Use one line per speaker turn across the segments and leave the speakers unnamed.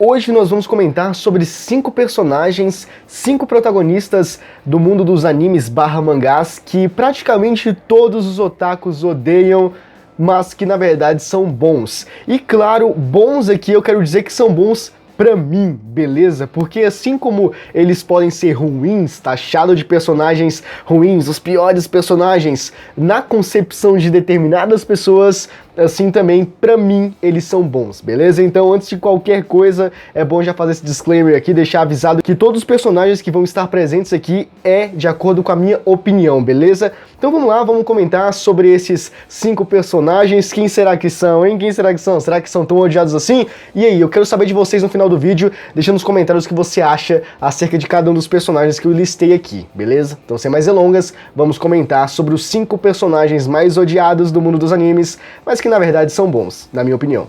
Hoje nós vamos comentar sobre 5 personagens, 5 protagonistas do mundo dos animes barra mangás que praticamente todos os otakus odeiam, mas que na verdade são bons. E claro, bons aqui eu quero dizer que são bons pra mim, beleza? Porque assim como eles podem ser ruins, taxado de personagens ruins, os piores personagens na concepção de determinadas pessoas, assim também, pra mim, eles são bons, beleza? Então, antes de qualquer coisa, é bom já fazer esse disclaimer aqui, deixar avisado que todos os personagens que vão estar presentes aqui é de acordo com a minha opinião, beleza? Então vamos lá, vamos comentar sobre esses 5 personagens. Quem será que são, hein? Quem será que são? Será que são tão odiados assim? E aí, eu quero saber de vocês no final do vídeo, deixa nos comentários o que você acha acerca de cada um dos personagens que eu listei aqui, beleza? Então, sem mais delongas, vamos comentar sobre os 5 personagens mais odiados do mundo dos animes, mas que na verdade são bons, na minha opinião.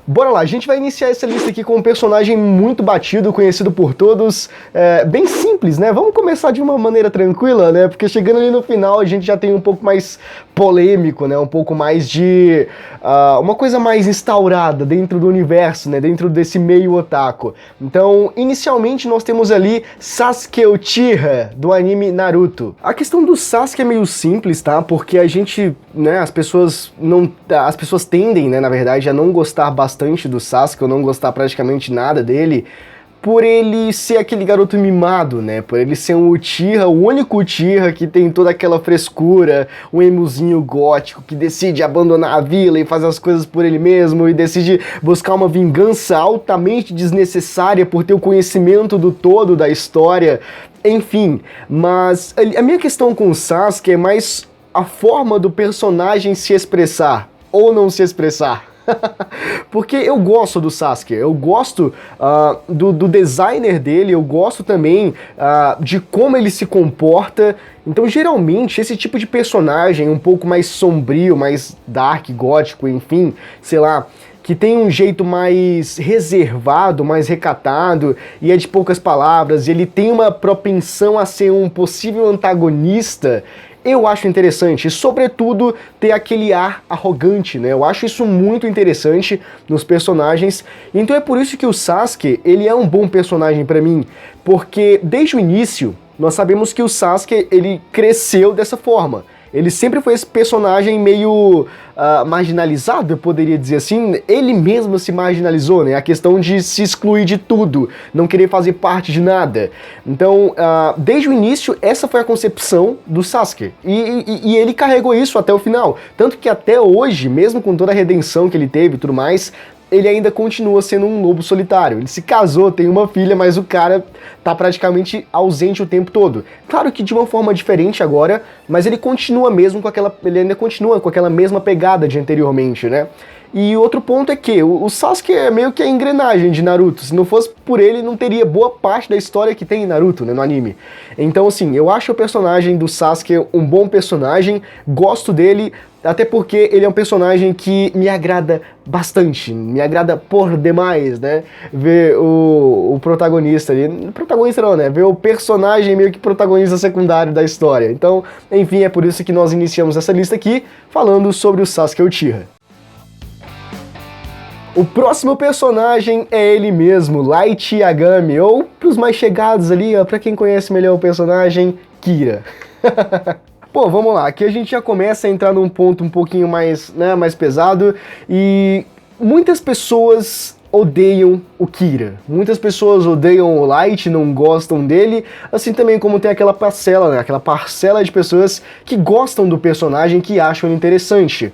Bora lá, a gente vai iniciar essa lista aqui com um personagem muito batido, conhecido por todos, bem simples, né? Vamos começar de uma maneira tranquila, né? Porque chegando ali no final a gente já tem um pouco mais polêmico, né? Um pouco mais de... uma coisa mais instaurada dentro do universo, né? Dentro desse meio otaku. Então, inicialmente nós temos ali Sasuke Uchiha, do anime Naruto. A questão do Sasuke é meio simples, tá? Porque a gente, né? As pessoas tendem, né? Na verdade, a não gostar bastante do Sasuke, ou não gostar praticamente nada dele, por ele ser aquele garoto mimado, né? Por ele ser um Uchiha, o único Uchiha que tem toda aquela frescura, um emozinho gótico, que decide abandonar a vila e fazer as coisas por ele mesmo, e decide buscar uma vingança altamente desnecessária por ter o conhecimento do todo da história, enfim. Mas a minha questão com o Sasuke é mais a forma do personagem se expressar, ou não se expressar. Porque eu gosto do Sasuke, eu gosto do designer dele, eu gosto também de como ele se comporta. Então, geralmente, esse tipo de personagem um pouco mais sombrio, mais dark, gótico, enfim, sei lá, que tem um jeito mais reservado, mais recatado, e é de poucas palavras, e ele tem uma propensão a ser um possível antagonista, eu acho interessante, e sobretudo ter aquele ar arrogante, né? Eu acho isso muito interessante nos personagens, então é por isso que o Sasuke, ele é um bom personagem pra mim, porque desde o início nós sabemos que o Sasuke, ele cresceu dessa forma. Ele sempre foi esse personagem meio marginalizado, eu poderia dizer assim. Ele mesmo se marginalizou, né? A questão de se excluir de tudo, não querer fazer parte de nada. Então, desde o início, essa foi a concepção do Sasuke. E ele carregou isso até o final. Tanto que até hoje, mesmo com toda a redenção que ele teve e tudo mais, ele ainda continua sendo um lobo solitário. Ele se casou, tem uma filha, mas o cara tá praticamente ausente o tempo todo. Claro que de uma forma diferente agora, mas ele continua mesmo com aquela... ele ainda continua com aquela mesma pegada de anteriormente, né? E outro ponto é que o Sasuke é meio que a engrenagem de Naruto. Se não fosse por ele, não teria boa parte da história que tem em Naruto, né, no anime. Então, assim, eu acho o personagem do Sasuke um bom personagem, gosto dele, até porque ele é um personagem que me agrada bastante, me agrada por demais, né? Ver o protagonista ali, protagonista não, né? Ver o personagem meio que protagonista secundário da história. Então, enfim, é por isso que nós iniciamos essa lista aqui, falando sobre o Sasuke Uchiha. O próximo personagem é ele mesmo, Light Yagami, ou pros mais chegados ali, ó, pra quem conhece melhor o personagem, Kira. Pô, vamos lá, aqui a gente já começa a entrar num ponto um pouquinho mais, né, mais pesado, e muitas pessoas odeiam o Kira. Muitas pessoas odeiam o Light, não gostam dele, assim também como tem aquela parcela, né, aquela parcela de pessoas que gostam do personagem, que acham ele interessante.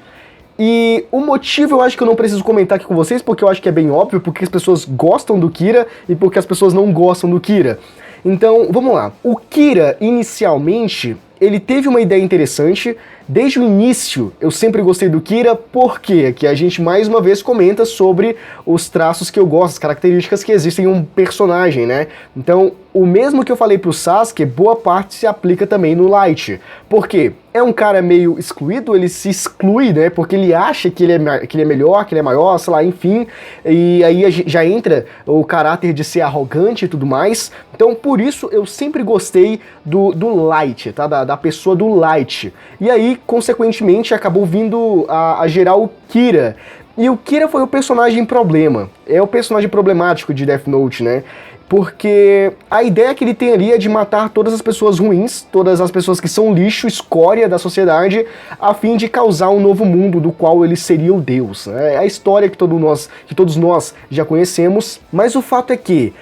E o motivo eu acho que eu não preciso comentar aqui com vocês, porque eu acho que é bem óbvio, porque as pessoas gostam do Kira e porque as pessoas não gostam do Kira. Então, vamos lá. O Kira, inicialmente, ele teve uma ideia interessante Desde o início, eu sempre gostei do Kira, porque aqui a gente mais uma vez comenta sobre os traços que eu gosto, as características que existem em um personagem, né? Então, o mesmo que eu falei pro Sasuke, boa parte se aplica também no Light. Por quê? É um cara meio excluído, ele se exclui, né? Porque ele acha que ele é melhor, que ele é maior, sei lá, enfim. E aí já entra o caráter de ser arrogante e tudo mais. Então, por isso, eu sempre gostei do Light, tá? Da pessoa do Light. E aí, consequentemente, acabou vindo a gerar o Kira. E o Kira foi o personagem problema. É o personagem problemático de Death Note, né? Porque a ideia que ele tem ali é de matar todas as pessoas ruins, todas as pessoas que são lixo, escória da sociedade, a fim de causar um novo mundo do qual ele seria o Deus. É a história que todos nós já conhecemos, mas o fato é que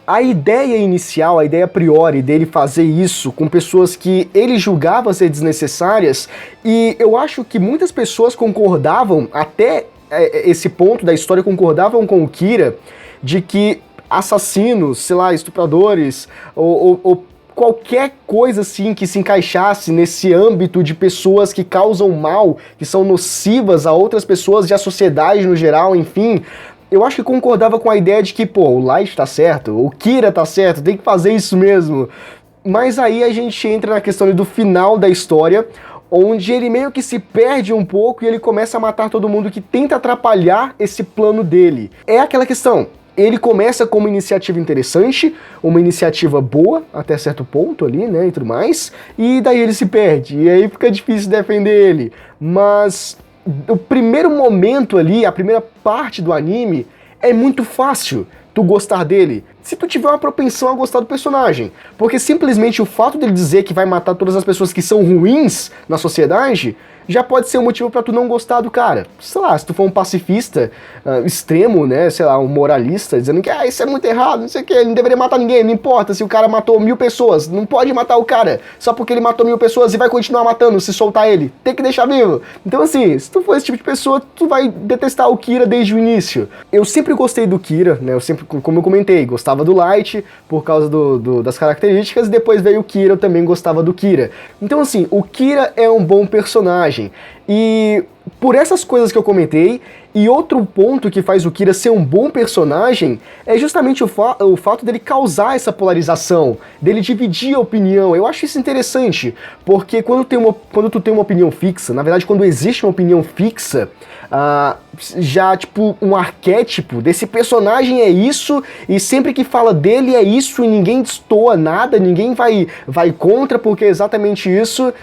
a ideia inicial, a ideia a priori dele fazer isso com pessoas que ele julgava ser desnecessárias, e eu acho que muitas pessoas concordavam, até esse ponto da história, concordavam com o Kira, de que assassinos, sei lá, estupradores, ou qualquer coisa assim que se encaixasse nesse âmbito de pessoas que causam mal, que são nocivas a outras pessoas e à sociedade no geral, enfim, eu acho que concordava com a ideia de que, pô, o Light tá certo, o Kira tá certo, tem que fazer isso mesmo. Mas aí a gente entra na questão do final da história, onde ele meio que se perde um pouco e ele começa a matar todo mundo que tenta atrapalhar esse plano dele. É aquela questão. Ele começa com uma iniciativa interessante, uma iniciativa boa, até certo ponto ali, né, e tudo mais, e daí ele se perde, e aí fica difícil defender ele. Mas o primeiro momento ali, a primeira parte do anime, é muito fácil tu gostar dele, se tu tiver uma propensão a gostar do personagem. Porque simplesmente o fato dele dizer que vai matar todas as pessoas que são ruins na sociedade já pode ser um motivo pra tu não gostar do cara. Sei lá, se tu for um pacifista extremo, né, sei lá, um moralista, dizendo que isso é muito errado, não sei o que, ele não deveria matar ninguém, não importa se o cara matou 1000 pessoas, não pode matar o cara só porque ele matou 1000 pessoas e vai continuar matando se soltar ele, tem que deixar vivo. Então assim, se tu for esse tipo de pessoa, tu vai detestar o Kira desde o início. Eu sempre gostei do Kira, né, eu sempre, como eu comentei, gostava do Light por causa das características, e depois veio o Kira, eu também gostava do Kira. Então assim, o Kira é um bom personagem. E por essas coisas que eu comentei, e outro ponto que faz o Kira ser um bom personagem é justamente o fato dele causar essa polarização, dele dividir a opinião. Eu acho isso interessante, porque quando tu tem uma opinião fixa, na verdade quando existe uma opinião fixa, já tipo um arquétipo desse personagem é isso, e sempre que fala dele é isso, e ninguém destoa nada, ninguém vai contra porque é exatamente isso.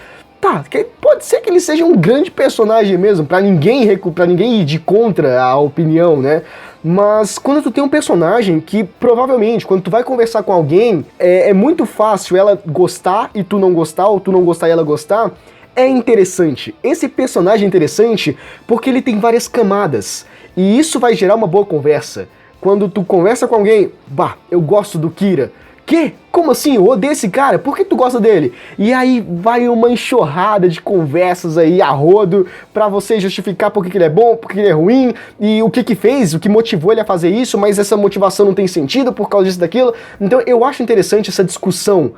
Tá, pode ser que ele seja um grande personagem mesmo, pra ninguém ir de contra a opinião, né? Mas quando tu tem um personagem que provavelmente, quando tu vai conversar com alguém, é muito fácil ela gostar e tu não gostar, ou tu não gostar e ela gostar, é interessante. Esse personagem é interessante porque ele tem várias camadas, e isso vai gerar uma boa conversa. Quando tu conversa com alguém, eu gosto do Kira. Que? Como assim? Eu odeio esse cara? Por que tu gosta dele? E aí vai uma enxurrada de conversas aí a rodo pra você justificar por que ele é bom, por que ele é ruim, e o que fez, o que motivou ele a fazer isso, mas essa motivação não tem sentido por causa disso, daquilo. Então eu acho interessante essa discussão.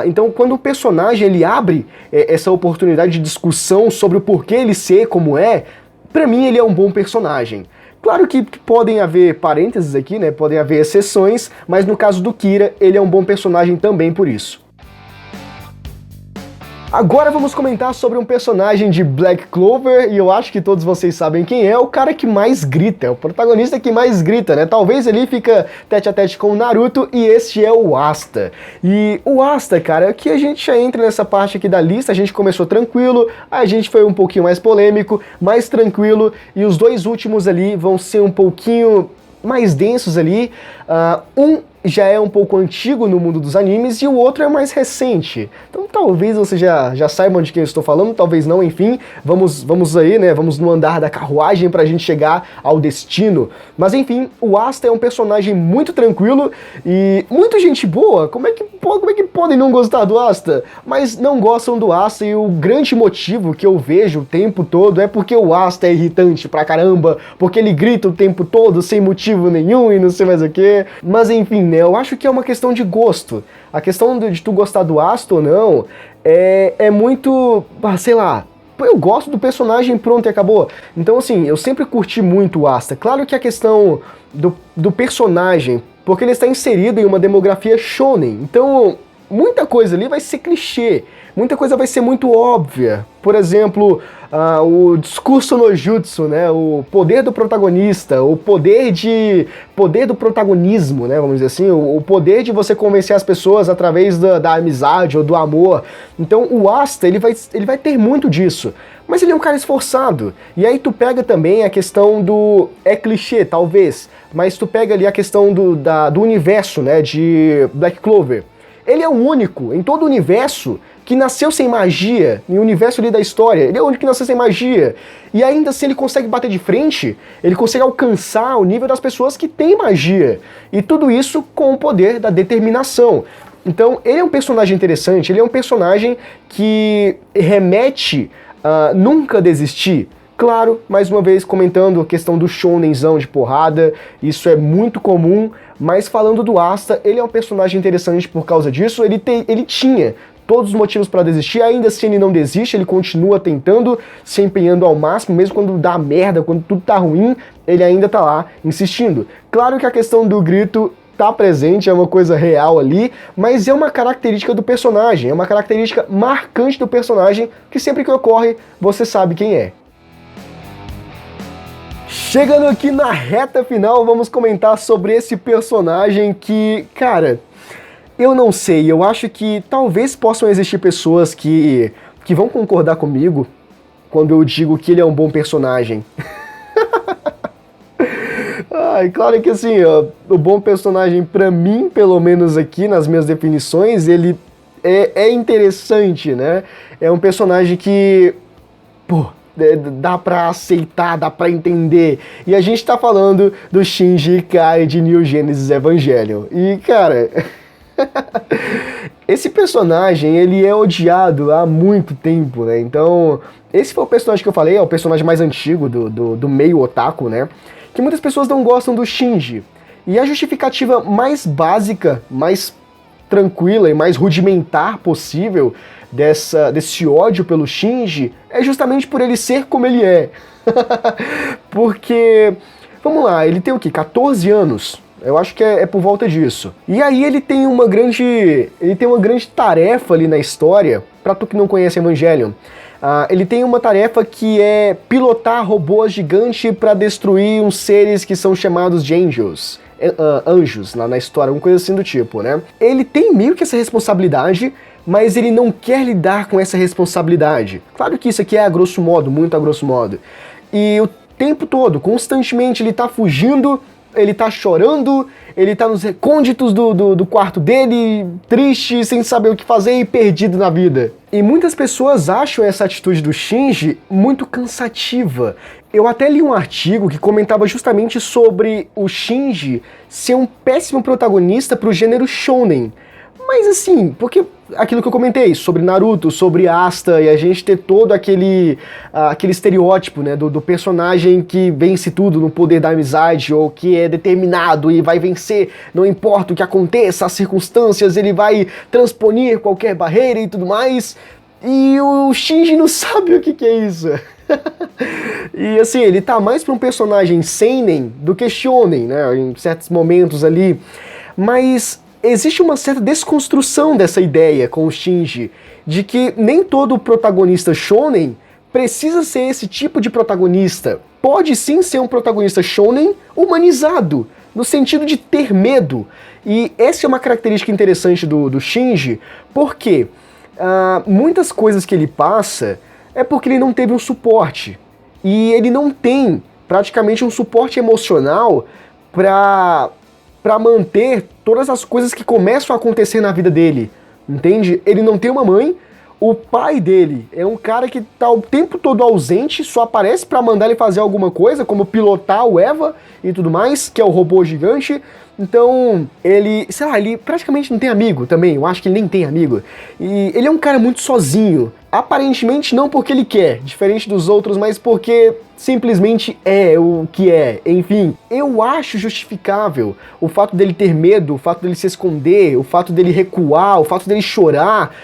Então quando o personagem ele abre essa oportunidade de discussão sobre o porquê ele ser como é, pra mim ele é um bom personagem. Claro que podem haver parênteses aqui, né? Podem haver exceções, mas no caso do Kira, ele é um bom personagem também por isso. Agora vamos comentar sobre um personagem de Black Clover, e eu acho que todos vocês sabem quem é, o cara que mais grita, é o protagonista que mais grita, né? Talvez ele fica tete a tete com o Naruto, e este é o Asta. E o Asta, cara, aqui a gente já entra nessa parte aqui da lista, a gente começou tranquilo, a gente foi um pouquinho mais polêmico, mais tranquilo, e os dois últimos ali vão ser um pouquinho mais densos ali. Um já é um pouco antigo no mundo dos animes e o outro é mais recente. Então talvez vocês já saibam de quem eu estou falando, talvez não, enfim. Vamos aí, né? Vamos no andar da carruagem pra gente chegar ao destino. Mas enfim, o Asta é um personagem muito tranquilo e muito gente boa. Como é que como é que podem não gostar do Asta? Mas não gostam do Asta e o grande motivo que eu vejo o tempo todo é porque o Asta é irritante pra caramba, porque ele grita o tempo todo sem motivo nenhum e não sei mais o que. Mas enfim, né, eu acho que é uma questão de gosto. A questão de tu gostar do Asta ou não é muito, sei lá, eu gosto do personagem, pronto e acabou. Então assim, eu sempre curti muito o Asta. Claro que a questão do personagem, porque ele está inserido em uma demografia shonen, então muita coisa ali vai ser clichê, muita coisa vai ser muito óbvia. Por exemplo, o discurso no jutsu, né, o poder do protagonista, o poder do protagonismo, né, vamos dizer assim, o poder de você convencer as pessoas através da amizade ou do amor. Então o Asta, ele vai ter muito disso. Mas ele é um cara esforçado. E aí tu pega também a questão do... É clichê, talvez, mas tu pega ali a questão do universo, né, de Black Clover. Ele é o único em todo o universo que nasceu sem magia, no universo ali da história. Ele é o único que nasceu sem magia. E ainda assim ele consegue bater de frente, ele consegue alcançar o nível das pessoas que têm magia. E tudo isso com o poder da determinação. Então ele é um personagem interessante, ele é um personagem que remete a nunca desistir. Claro, mais uma vez comentando a questão do shonenzão de porrada, isso é muito comum, mas falando do Asta, ele é um personagem interessante por causa disso, ele tinha todos os motivos para desistir, ainda assim ele não desiste, ele continua tentando, se empenhando ao máximo, mesmo quando dá merda, quando tudo tá ruim, ele ainda tá lá insistindo. Claro que a questão do grito tá presente, é uma coisa real ali, mas é uma característica do personagem, é uma característica marcante do personagem que sempre que ocorre, você sabe quem é. Chegando aqui na reta final, vamos comentar sobre esse personagem que, cara, eu não sei, eu acho que talvez possam existir pessoas que vão concordar comigo quando eu digo que ele é um bom personagem. Claro que assim, ó, o bom personagem pra mim, pelo menos aqui nas minhas definições, ele é interessante, né? É um personagem que, pô, dá pra aceitar, dá pra entender. E a gente tá falando do Shinji Ikari de Neon Genesis Evangelion. E, cara... esse personagem, ele é odiado há muito tempo, né? Então, esse foi o personagem que eu falei, é o personagem mais antigo do meio otaku, né? Que muitas pessoas não gostam do Shinji. E a justificativa mais básica, mais tranquila e mais rudimentar possível desse ódio pelo Shinji é justamente por ele ser como ele é. Porque, vamos lá, ele tem o quê? 14 anos? Eu acho que é por volta disso. E aí ele tem uma grande tarefa ali na história, pra tu que não conhece Evangelion. Ele tem uma tarefa que é pilotar robôs gigantes para destruir uns seres que são chamados de angels. Anjos na história, alguma coisa assim do tipo, né? Ele tem meio que essa responsabilidade, mas ele não quer lidar com essa responsabilidade. Claro que isso aqui é a grosso modo, muito a grosso modo. E o tempo todo, constantemente, ele tá fugindo, ele tá chorando, ele tá nos recônditos do quarto dele, triste, sem saber o que fazer e perdido na vida. E muitas pessoas acham essa atitude do Shinji muito cansativa. Eu até li um artigo que comentava justamente sobre o Shinji ser um péssimo protagonista pro gênero shonen. Mas assim, porque aquilo que eu comentei sobre Naruto, sobre Asta, e a gente ter todo aquele estereótipo, né, do personagem que vence tudo no poder da amizade, ou que é determinado e vai vencer, não importa o que aconteça, as circunstâncias, ele vai transponer qualquer barreira e tudo mais. E o Shinji não sabe o que é isso. E assim, ele tá mais pra um personagem seinen do que shonen, né, em certos momentos ali. Mas existe uma certa desconstrução dessa ideia com o Shinji, de que nem todo protagonista shonen precisa ser esse tipo de protagonista. Pode sim ser um protagonista shonen humanizado, no sentido de ter medo. E essa é uma característica interessante do Shinji, porque muitas coisas que ele passa é porque ele não teve um suporte. E ele não tem praticamente um suporte emocional para manter todas as coisas que começam a acontecer na vida dele, entende? Ele não tem uma mãe, O pai dele é um cara que tá o tempo todo ausente, só aparece pra mandar ele fazer alguma coisa, como pilotar o Eva e tudo mais, que é o robô gigante. Então, ele, sei lá, ele praticamente não tem amigo também, eu acho que ele nem tem amigo. E ele é um cara muito sozinho. Aparentemente não porque ele quer, diferente dos outros, mas porque simplesmente é o que é. Enfim, eu acho justificável o fato dele ter medo, o fato dele se esconder, o fato dele recuar, o fato dele chorar.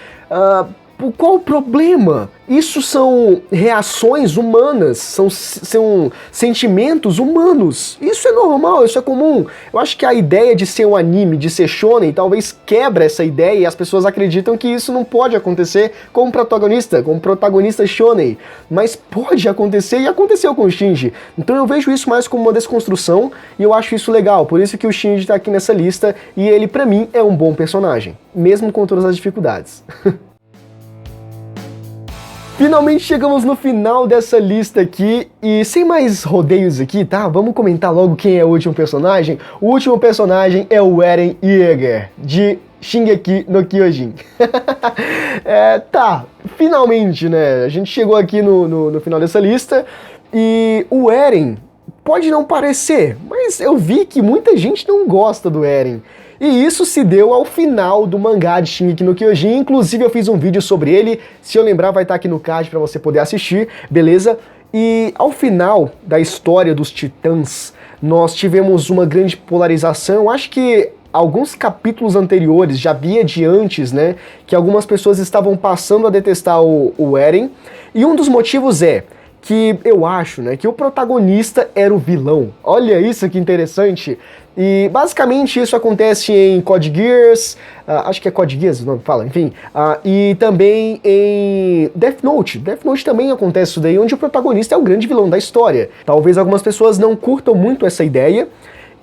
Qual o problema? Isso são reações humanas, são sentimentos humanos. Isso é normal, isso é comum. Eu acho que a ideia de ser um anime, de ser shonen, talvez quebra essa ideia e as pessoas acreditam que isso não pode acontecer com o protagonista shonen. Mas pode acontecer e aconteceu com o Shinji. Então eu vejo isso mais como uma desconstrução e eu acho isso legal. Por isso que o Shinji tá aqui nessa lista e ele, pra mim, é um bom personagem, mesmo com todas as dificuldades. Finalmente chegamos no final dessa lista aqui, e sem mais rodeios aqui, tá? Vamos comentar logo quem é o último personagem. O último personagem é o Eren Yeager, de Shingeki no Kyojin. Tá, finalmente, né? A gente chegou aqui no final dessa lista, e o Eren pode não parecer, mas eu vi que muita gente não gosta do Eren. E isso se deu ao final do mangá de Shingeki no Kyojin, inclusive eu fiz um vídeo sobre ele, se eu lembrar vai estar aqui no card para você poder assistir, beleza? E ao final da história dos Titãs, nós tivemos uma grande polarização, acho que alguns capítulos anteriores, já havia de antes, né, que algumas pessoas estavam passando a detestar o Eren, e um dos motivos é que eu acho, né, que o protagonista era o vilão. Olha isso que interessante. E basicamente isso acontece em Code Geass, acho que é Code Geass o nome que fala, enfim, e também em Death Note. Death Note também acontece isso daí, onde o protagonista é o grande vilão da história. Talvez algumas pessoas não curtam muito essa ideia,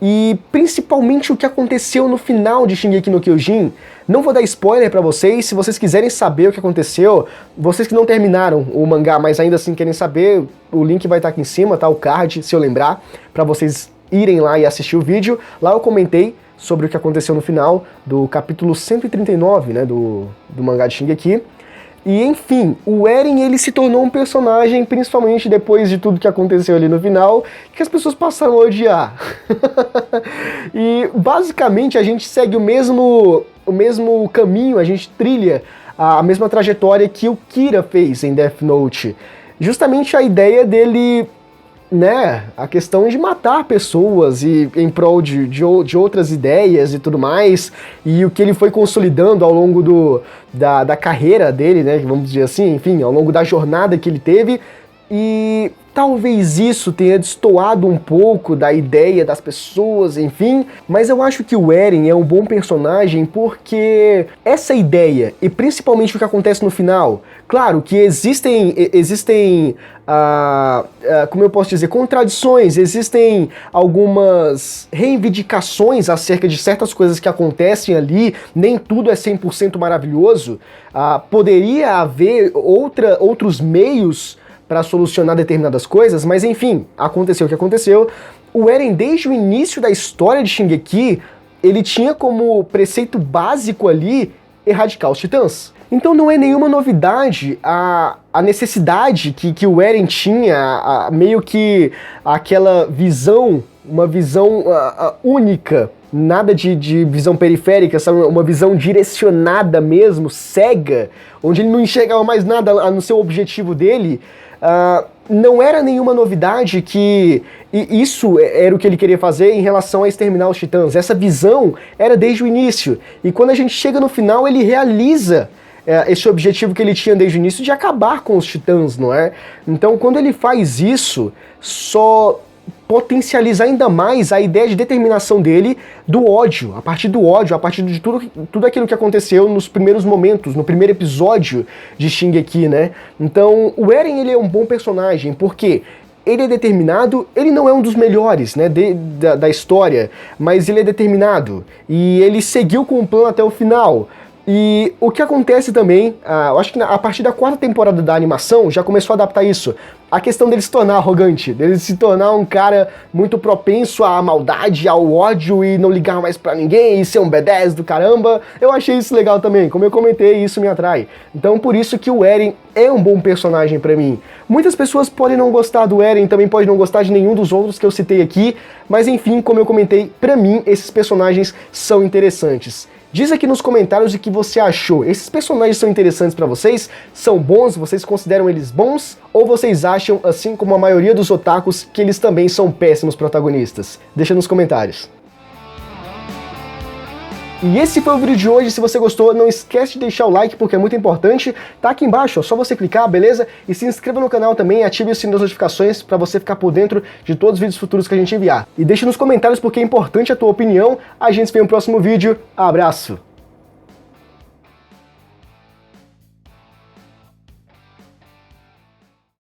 e principalmente o que aconteceu no final de Shingeki no Kyojin. Não vou dar spoiler pra vocês, se vocês quiserem saber o que aconteceu, vocês que não terminaram o mangá, mas ainda assim querem saber, o link vai estar aqui em cima, tá? O card, se eu lembrar, pra vocês irem lá e assistir o vídeo. Lá eu comentei sobre o que aconteceu no final do capítulo 139, né, do mangá de Shingeki. E enfim, o Eren ele se tornou um personagem, principalmente depois de tudo que aconteceu ali no final, que as pessoas passaram a odiar. E basicamente a gente segue o mesmo caminho, a gente trilha a mesma trajetória que o Kira fez em Death Note. Justamente a ideia dele, né, a questão de matar pessoas e em prol de outras ideias e tudo mais, e o que ele foi consolidando ao longo da carreira dele, né, vamos dizer assim, enfim, ao longo da jornada que ele teve, e talvez isso tenha destoado um pouco da ideia das pessoas, enfim, mas eu acho que o Eren é um bom personagem porque essa ideia, e principalmente o que acontece no final, claro que existem como eu posso dizer, contradições, existem algumas reivindicações acerca de certas coisas que acontecem ali, nem tudo é 100% maravilhoso, poderia haver outros meios para solucionar determinadas coisas, mas enfim, aconteceu o que aconteceu. O Eren, desde o início da história de Shingeki, ele tinha como preceito básico ali erradicar os titãs. Então não é nenhuma novidade a necessidade que o Eren tinha, meio que aquela visão, uma visão única, nada de visão periférica, sabe? Uma visão direcionada mesmo, cega, onde ele não enxergava mais nada no seu objetivo dele. Não era nenhuma novidade que isso era o que ele queria fazer em relação a exterminar os titãs. Essa visão era desde o início. E quando a gente chega no final, ele realiza esse objetivo que ele tinha desde o início de acabar com os titãs, não é? Então, quando ele faz isso, só potencializa ainda mais a ideia de determinação dele do ódio, a partir de tudo aquilo que aconteceu nos primeiros momentos, no primeiro episódio de Shingeki, né? Então, o Eren, ele é um bom personagem, porque ele é determinado, ele não é um dos melhores, né, da história, mas ele é determinado, e ele seguiu com o plano até o final. E o que acontece também, eu acho que a partir da 4ª temporada da animação já começou a adaptar isso. A questão dele se tornar arrogante, dele se tornar um cara muito propenso à maldade, ao ódio e não ligar mais pra ninguém e ser um B10 do caramba. Eu achei isso legal também, como eu comentei, isso me atrai. Então por isso que o Eren é um bom personagem pra mim. Muitas pessoas podem não gostar do Eren, também podem não gostar de nenhum dos outros que eu citei aqui, mas enfim, como eu comentei, pra mim esses personagens são interessantes. Diz aqui nos comentários o que você achou. Esses personagens são interessantes pra vocês? São bons? Vocês consideram eles bons? Ou vocês acham, assim como a maioria dos otakus, que eles também são péssimos protagonistas? Deixa nos comentários. E esse foi o vídeo de hoje. Se você gostou, não esquece de deixar o like, porque é muito importante. Tá aqui embaixo, é só você clicar, beleza? E se inscreva no canal também, ative o sininho das notificações para você ficar por dentro de todos os vídeos futuros que a gente enviar. E deixa nos comentários porque é importante a tua opinião. A gente se vê no próximo vídeo. Abraço!